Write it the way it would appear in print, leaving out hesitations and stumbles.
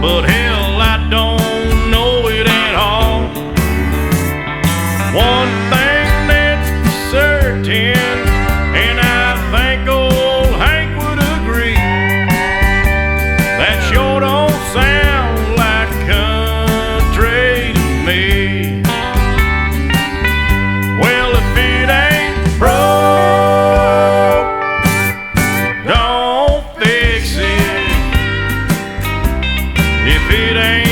but hell, I don't know it at all. One thing that's certain, and I think old Hank would agree, that sure don't sound like country to me. Well, if it ain't broke, don't fix it. If it ain't